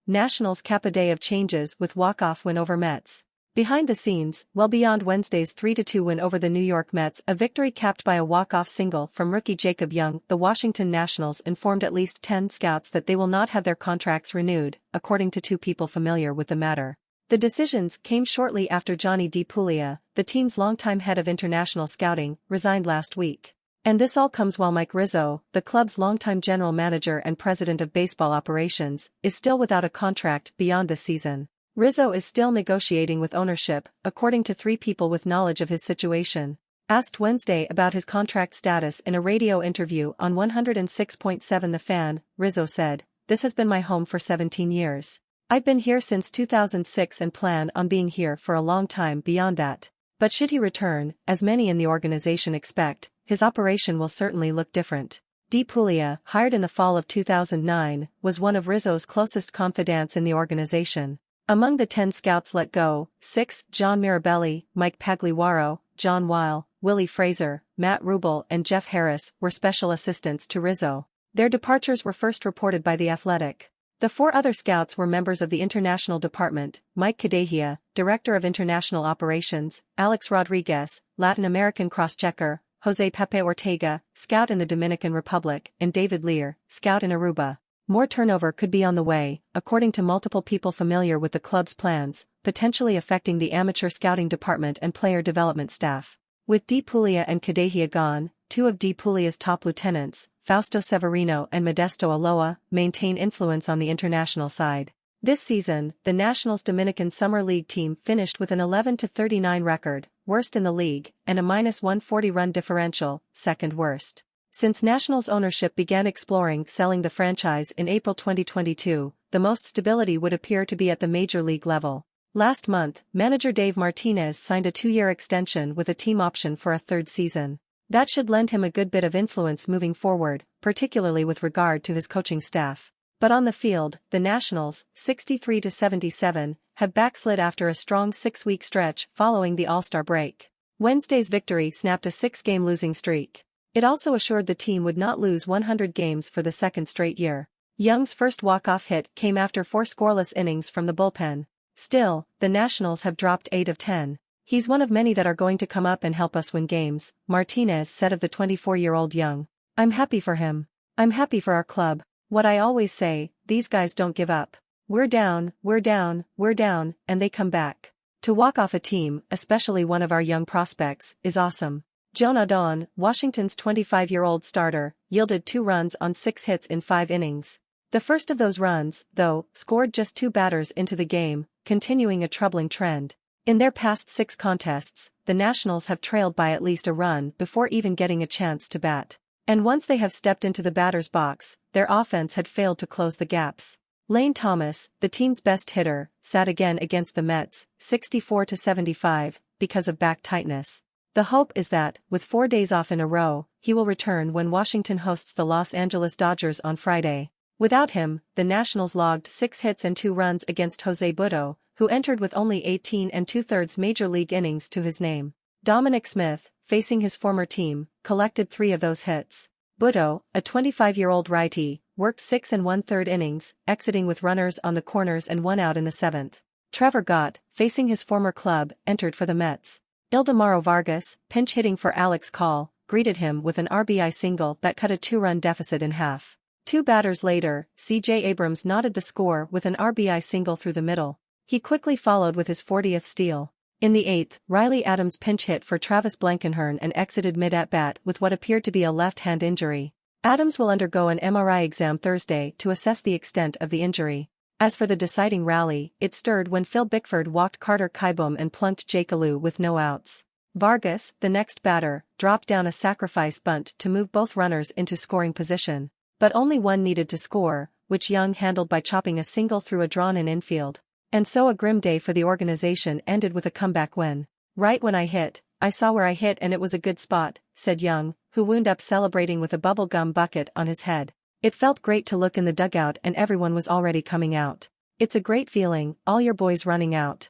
Nationals cap a day of changes with walk-off win over Mets. Behind the scenes, well beyond Wednesday's 3-2 win over the New York Mets, a victory capped by a walk-off single from rookie Jacob Young, the Washington Nationals informed at least 10 scouts that they will not have their contracts renewed, according to two people familiar with the matter. The decisions came shortly after Johnny DePuglia, the team's longtime head of international scouting, resigned last week. And this all comes while Mike Rizzo, the club's longtime general manager and president of baseball operations, is still without a contract beyond this season. Rizzo is still negotiating with ownership, according to three people with knowledge of his situation. Asked Wednesday about his contract status in a radio interview on 106.7 The Fan, Rizzo said, "This has been my home for 17 years. I've been here since 2006 and plan on being here for a long time beyond that. But should he return, as many in the organization expect, his operation will certainly look different." DePuglia, hired in the fall of 2009, was one of Rizzo's closest confidants in the organization. Among the 10 scouts let go, 6, John Mirabelli, Mike Pagliuaro, John Weil, Willie Fraser, Matt Rubel and Jeff Harris, were special assistants to Rizzo. Their departures were first reported by The Athletic. The 4 other scouts were members of the international department: Mike Cadejia, Director of International Operations, Alex Rodriguez, Latin American cross-checker, Jose Pepe Ortega, scout in the Dominican Republic, and David Lear, scout in Aruba. More turnover could be on the way, according to multiple people familiar with the club's plans, potentially affecting the amateur scouting department and player development staff. With DePuglia and Cadejia gone, 2 of DePuglia's top lieutenants, Fausto Severino and Modesto Aloa, maintain influence on the international side. This season, the Nationals' Dominican Summer League team finished with an 11-39 record, worst in the league, and a -140 run differential, second worst. Since Nationals ownership began exploring selling the franchise in April 2022, the most stability would appear to be at the major league level. Last month, manager Dave Martinez signed a 2-year extension with a team option for a 3rd season. That should lend him a good bit of influence moving forward, particularly with regard to his coaching staff. But on the field, the Nationals, 63-77, have backslid after a strong 6-week stretch following the All-Star break. Wednesday's victory snapped a 6-game losing streak. It also assured the team would not lose 100 games for the 2nd straight year. Young's first walk-off hit came after 4 scoreless innings from the bullpen. Still, the Nationals have dropped 8 of 10. "He's one of many that are going to come up and help us win games," Martinez said of the 24-year-old Young. "I'm happy for him. I'm happy for our club. What I always say, these guys don't give up. We're down, and they come back. To walk off a team, especially one of our young prospects, is awesome." Joan Adon, Washington's 25-year-old starter, yielded 2 runs on 6 hits in 5 innings. The first of those runs, though, scored just 2 batters into the game, continuing a troubling trend. In their past 6 contests, the Nationals have trailed by at least a run before even getting a chance to bat. And once they have stepped into the batter's box, their offense had failed to close the gaps. Lane Thomas, the team's best hitter, sat again against the Mets, 64-75, because of back tightness. The hope is that, with 4 days off in a row, he will return when Washington hosts the Los Angeles Dodgers on Friday. Without him, the Nationals logged 6 hits and 2 runs against Jose Butto, who entered with only 18 2/3 major league innings to his name. Dominic Smith, facing his former team, collected 3 of those hits. Butto, a 25-year-old righty, worked 6 1/3 innings, exiting with runners on the corners and 1 out in the 7th. Trevor Gott, facing his former club, entered for the Mets. Ildemaro Vargas, pinch hitting for Alex Call, greeted him with an RBI single that cut a 2-run deficit in half. 2 batters later, C.J. Abrams knotted the score with an RBI single through the middle. He quickly followed with his 40th steal. In the 8th, Riley Adams pinch hit for Travis Blankenhorn and exited mid-at-bat with what appeared to be a left-hand injury. Adams will undergo an MRI exam Thursday to assess the extent of the injury. As for the deciding rally, it stirred when Phil Bickford walked Carter Kieboom and plunked Jake Alou with no outs. Vargas, the next batter, dropped down a sacrifice bunt to move both runners into scoring position. But only one needed to score, which Young handled by chopping a single through a drawn-in infield. And so a grim day for the organization ended with a comeback win. "Right when I hit, I saw where I hit and it was a good spot," said Young, who wound up celebrating with a bubble gum bucket on his head. "It felt great to look in the dugout and everyone was already coming out. It's a great feeling, all your boys running out."